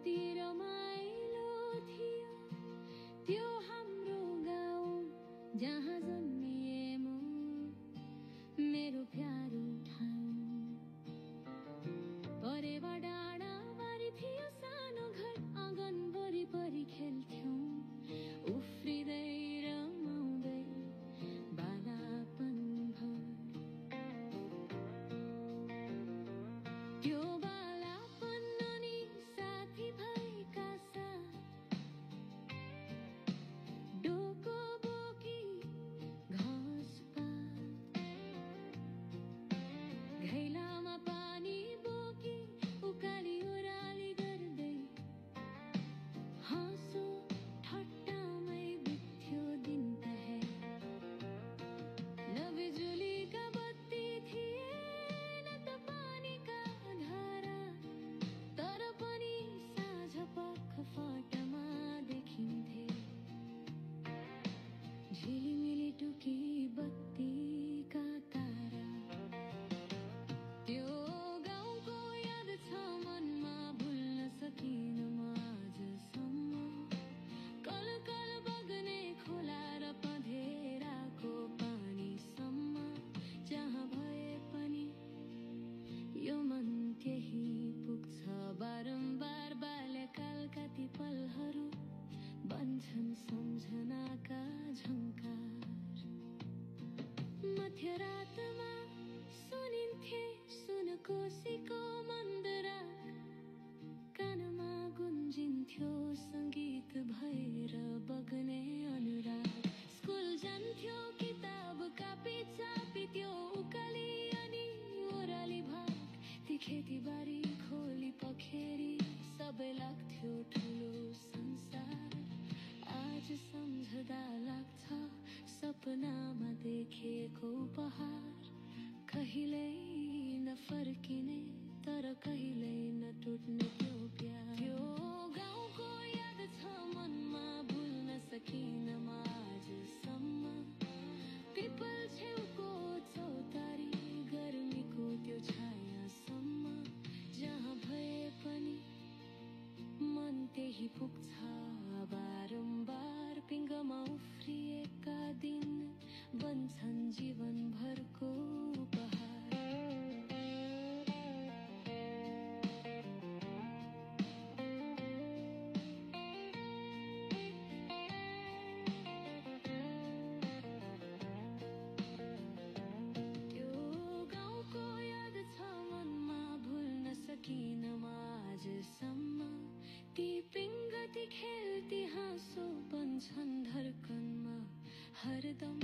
कति रमाइलो थियो त्यो हाम्रो गाउँ जहाँ जन्मिए म, मेरो प्यारो ठाउँ। परेवा डाँडा बारी थियो सानो घर, आँगन वरिपरि खेल्थ्यौं उफ्रिँदै रमाउँदै बालापन भर। त्यो बालापन अनि साथी भएका साथ डोको बोकी घाँस पात, घैलामा पानी बोकी उकाली ओह्राली गर्दै हाँसो ठट्टामै बित्थ्यो दिन तहे। न बिजुलीका बत्ती थिएन त पानीका धारा, तर पनि साँझ पख फाटामा देखिन्थे झिलिमिली टुकी बत्तीका तारा। त्यो गाउँको याद छ मनमा, भुल्न सकिन म आजसम्म। कलकल बग्ने खोला र पँधेराको पानीसम्म, जहाँ भए पनि यो मन त्यही पुग्छ। बारम्बार बाल्यकालका ती पलहरू बन्छन् सम्झनाका झङ्कार। मध्यरातमा सुनिन्थे सुनकोसीको मन्दराग, कानमा गुन्जिन्थ्यो सङ्गीत भएर बग्ने अनुराग। स्कुल जान्थ्यो किताब कापी चापी, त्यो उकाली अनि ओह्राली भाग। ती खेतीबारी खोली पखेरी सबै लाग्थ्यो ठुलो संसार। आज सम्झदा लाग्छ सपनामा देखेको उपहार। कहिल्यै नफर्किने तर कहिल्यै नटुट्ने त्यो प्यार। त्यो गाउँको याद छ मनमा, भुल्न सकिन म आजसम्म। पिपल छेउको चौतारी, गर्मीको त्यो छायासम्म, जहाँ भए पनि मन त्यही पुग्छ। बारम्बार पिङ्गमा उफ्रिएका दिन बन्छन् जीवनभरको उपहार। त्यो गाउँको याद छ मनमा, भुल्न सकिन म आजसम्म। ती पिङ्गती खेल्ती हाँसो बन्छन् धड्कनमा हरदम।